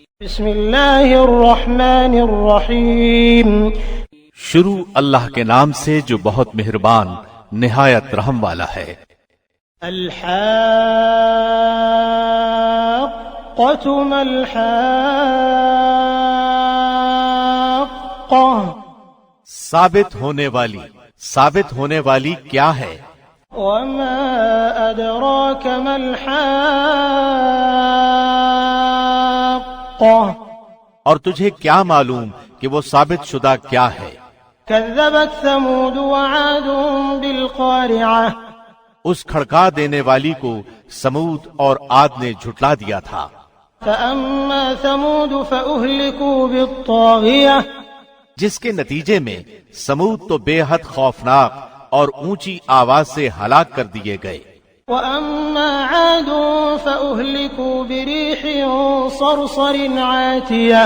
بسم اللہ الرحمن الرحیم. شروع اللہ کے نام سے جو بہت مہربان نہایت رحم والا ہے. الحاقۃ ما الحاقۃ. ثابت ہونے والی کیا ہے؟ وما ادراک ما الحاقۃ. اور تجھے کیا معلوم کہ وہ ثابت شدہ کیا ہے؟ كذبت ثمود وعاد بالقارعة. اس کھڑکا دینے والی کو سمود اور عاد نے جھٹلا دیا تھا. فأما ثمود فأهلكوا بالطاغية. جس کے نتیجے میں سمود تو بے حد خوفناک اور اونچی آواز سے ہلاک کر دیے گئے. وأما عاد فأهلكوا بريح صرصر عاتية.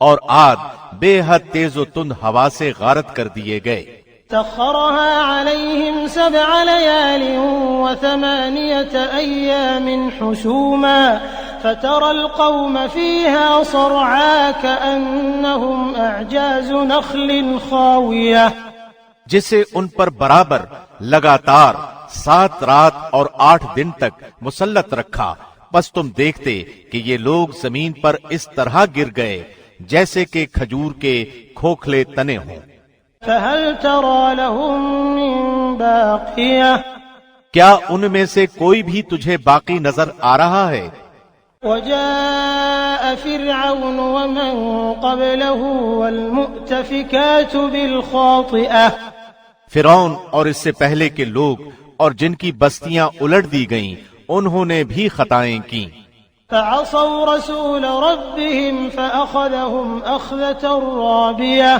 اور عاد بے حد تیز و تند ہوا سے غارت کر دیے گئے. سخرها عليهم 7 ليال و8 أيام حسوما فترى القوم فيها صرعا كأنهم أعجاز نخل خاوية. جسے ان پر برابر لگاتار 7 رات اور 8 دن تک مسلط رکھا، بس تم دیکھتے کہ یہ لوگ زمین پر اس طرح گر گئے جیسے کہ کھجور کے کھوکھلے تنے ہوں. فهل ترى لهم من باقية. کیا ان میں سے کوئی بھی تجھے باقی نظر آ رہا ہے؟ وجاء فرعون ومن قبله والمؤتفكات بالخاطئة. فرعون اور اس سے پہلے کے لوگ اور جن کی بستیاں الٹ دی گئیں انہوں نے بھی خطائیں کی. فعصوا رسول ربهم فأخذهم أخذة رابية.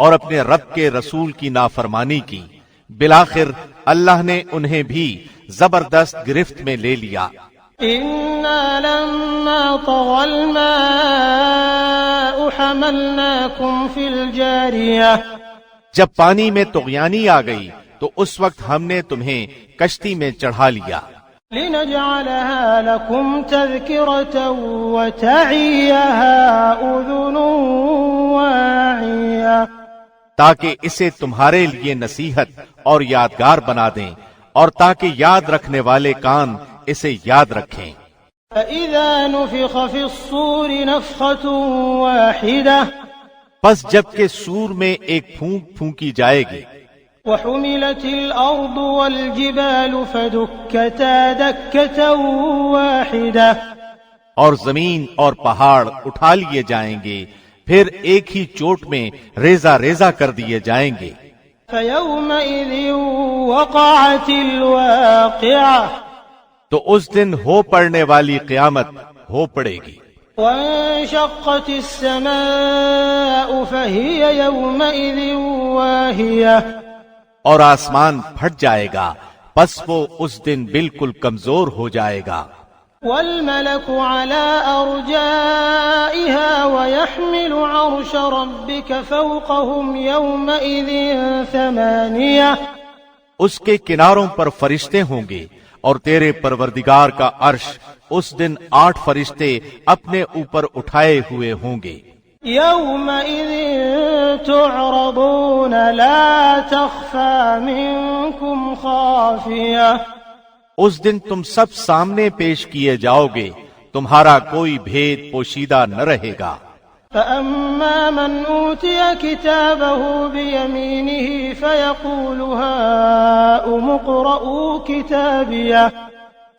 اور اپنے رب کے رسول کی نافرمانی کی، بالآخر اللہ نے انہیں بھی زبردست گرفت میں لے لیا. إنا لما طغى الماء حملناكم في الجارية. جب پانی میں طغیانی آ گئی تو اس وقت ہم نے تمہیں کشتی میں چڑھا لیا. لنجعلها لكم تذكرة وتعيها أذن واعية. تاکہ اسے تمہارے لیے نصیحت اور یادگار بنا دیں اور تاکہ یاد رکھنے والے کان اسے یاد رکھیں. فإذا نفخ في الصور نفخة واحدة. پس جب کہ سور میں ایک پھونک پھونکی جائے گی. وحملت الأرض والجبال فدكتا دكة واحدة. اور زمین اور پہاڑ اٹھا لیے جائیں گے، پھر ایک ہی چوٹ میں ریزہ ریزہ کر دیے جائیں گے. فيومئذ وقعت الواقعة. تو اس دن ہو پڑنے والی قیامت ہو پڑے گی. وانشقت السماء فهي يومئذ واهية. اور آسمان پھٹ جائے گا، پس وہ اس دن بالکل کمزور ہو جائے گا. والملك على أرجائها ويحمل عرش ربك فوقهم يومئذ 8. اس کے کناروں پر فرشتے ہوں گے اور تیرے پروردگار کا عرش اس دن 8 فرشتے اپنے اوپر اٹھائے ہوئے ہوں گے. يومئذ تعرضون لا تخفى منكم خافية. اس دن تم سب سامنے پیش کیے جاؤ گے، تمہارا کوئی بھید پوشیدہ نہ رہے گا. فأما من أوتي كتابه بيمينه فيقول هاؤم اقرءوا كتابيه.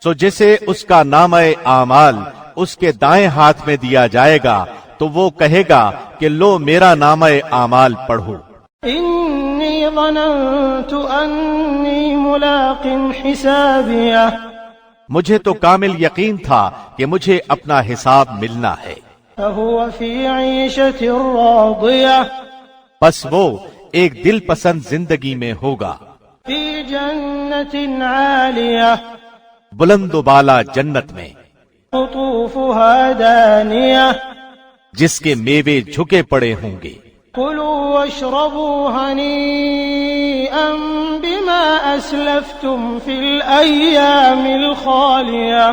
سو جسے اس کا نامہ اعمال اس کے دائیں ہاتھ میں دیا جائے گا تو وہ کہے گا کہ لو میرا نامہ اعمال پڑھو. انی ظننت انی ملاق حسابیہ. مجھے تو کامل یقین تھا کہ مجھے اپنا حساب ملنا ہے. فهو فی عیشۃ راضیہ. پس وہ ایک دل پسند زندگی میں ہوگا. فی جنت عالیہ. بلند و بالا جنت میں. قطوفها دانیہ. جس کے میوے جھکے پڑے ہوں گے. کلوا واشربوا ہنیئا بما اسلفتم فی الایام الخالیہ.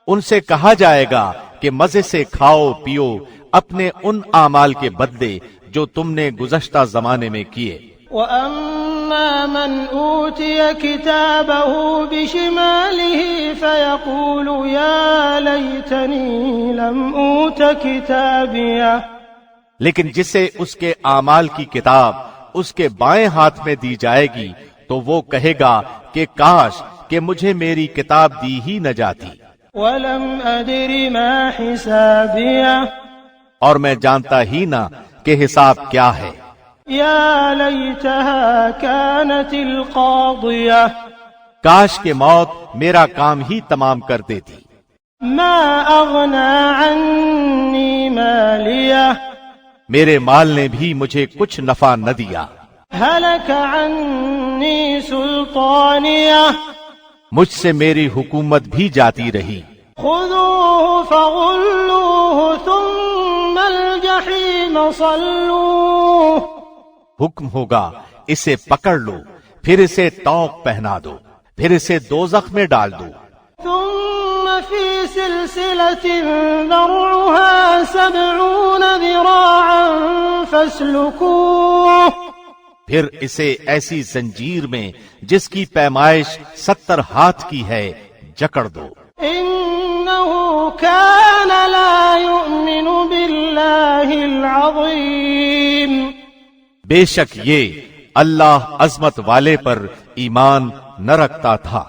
ان سے کہا جائے گا کہ مزے سے کھاؤ پیو اپنے ان اعمال کے بدلے جو تم نے گزشتہ زمانے میں کیے۔ وَأَمَّا مَنْ أُوتِيَ كِتَابَهُ بِشِمَالِهِ فَيَقُولُ يَا لَيْتَنِي لَمْ أُوتَ كِتَابِيَهْ، لیکن جسے اس کے اعمال کی کتاب اس کے بائیں ہاتھ میں دی جائے گی تو وہ کہے گا کہ کاش کہ مجھے میری کتاب دی ہی نہ جاتی، وَلَمْ أَدْرِ مَا حِسَابِيَهْ، اور میں جانتا ہی نہ کہ حساب کیا ہے۔ يَا لَيْتَهَا كَانَتِ الْقَاضِيَةَ، کاش کہ موت میرا کام ہی تمام کر دیتی۔ مَا أَغْنَى عَنِّي مَالِيَهْ، میرے مال نے بھی مجھے کچھ نفع نہ دیا۔ هَلَكَ عَنِّي سُلْطَانِيَهْ، مجھ سے میری حکومت بھی جاتی رہی۔ خُذُوهُ فَغُلُّوهُ ثُمَّ الْجَحِيمَ صَلُّوهُ، حکم ہوگا اسے پکڑ لو، پھر اسے طوق پہنا دو، پھر اسے دوزخ میں ڈال دو۔ ثم في سلسلة ذرعها 70 ذراعا فاسلكوه، پھر اسے ایسی زنجیر میں جس کی پیمائش 70 ہاتھ کی ہے جکڑ دو۔ إنه كان لا يؤمن بالله العظيم، بے شک یہ اللہ عظمت والے پر ایمان نہ رکھتا تھا،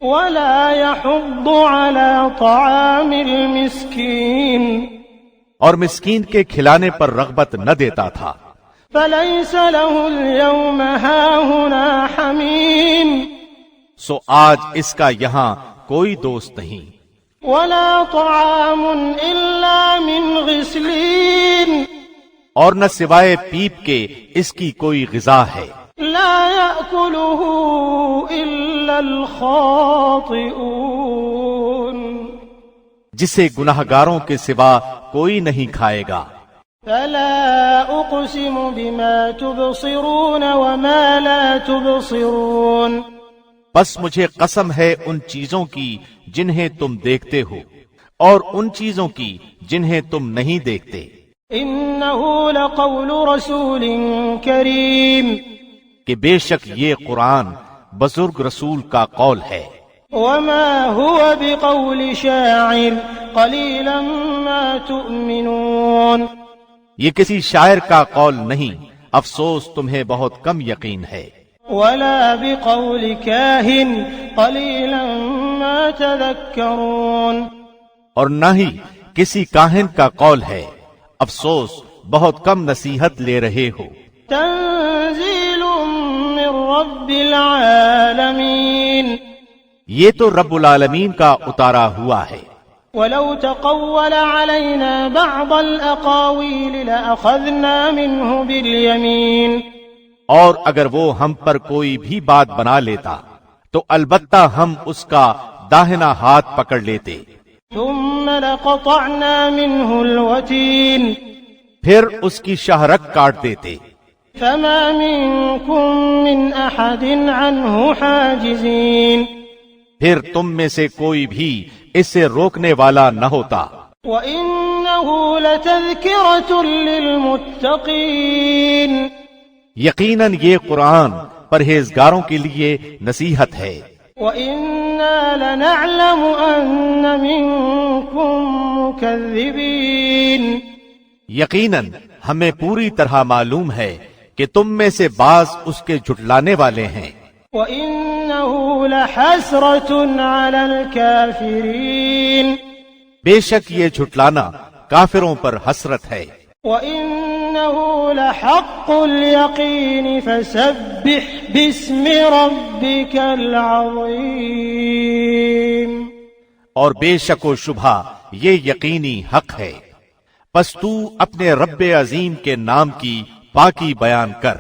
ولا يحض على طعام المسكين، اور مسکین کے کھلانے پر رغبت نہ دیتا تھا۔ فليس له اليوم هاهنا حميم، سو آج اس کا یہاں کوئی دوست نہیں، ولا طعام إلا من غسلين، اور نہ سوائے پیپ کے اس کی کوئی غذا ہے۔ لا يأكله إلا الخاطئون، جسے گناہگاروں کے سوا کوئی نہیں کھائے گا۔ فلا أقسم بما تبصرون وما لا تبصرون، بس مجھے قسم ہے ان چیزوں کی جنہیں تم دیکھتے ہو اور ان چیزوں کی جنہیں تم نہیں دیکھتے۔ إنه لقول رسول کریم، کہ بے شک یہ قرآن بزرگ رسول کا قول ہے۔ وما هو بقول شاعر قليلا ما تؤمنون، یہ کسی شاعر کا قول نہیں، افسوس تمہیں بہت کم یقین ہے۔ ولا بقول كاهن قليلا ما تذكرون، اور نہ ہی کسی کاہن کا قول ہے، افسوس بہت کم نصیحت لے رہے ہو۔ تنزيل من رب العالمين، یہ تو رب العالمین کا اتارا ہوا ہے۔ ولو تقول علينا بعض الأقاويل لأخذنا منه باليمين، اور اگر وہ ہم پر کوئی بھی بات بنا لیتا تو البتہ ہم اس کا داہنا ہاتھ پکڑ لیتے۔ ثم لقطعنا منه الوتين، پھر اس کی شاہرگ کاٹ دیتے۔ فما منكم من أحد عنه حاجزين، پھر تم میں سے کوئی بھی اس سے روکنے والا نہ ہوتا۔ وإنه لتذكرة للمتقين، یقیناً یہ قرآن پرہیزگاروں کے لیے نصیحت ہے۔ وإنا لنعلم أن منكم مكذبين، یقیناً ہمیں پوری طرح معلوم ہے کہ تم میں سے بعض اس کے جھٹلانے والے ہیں۔ وإنه لحسرة على الكافرين، بے شک یہ جھٹلانا کافروں پر حسرت ہے۔ وإنه لحق اليقين فسبح باسم ربك العظيم، اور بے شک و شبہ یہ یقینی حق ہے، پس تو اپنے رب عظیم کے نام کی پاکی بیان کر۔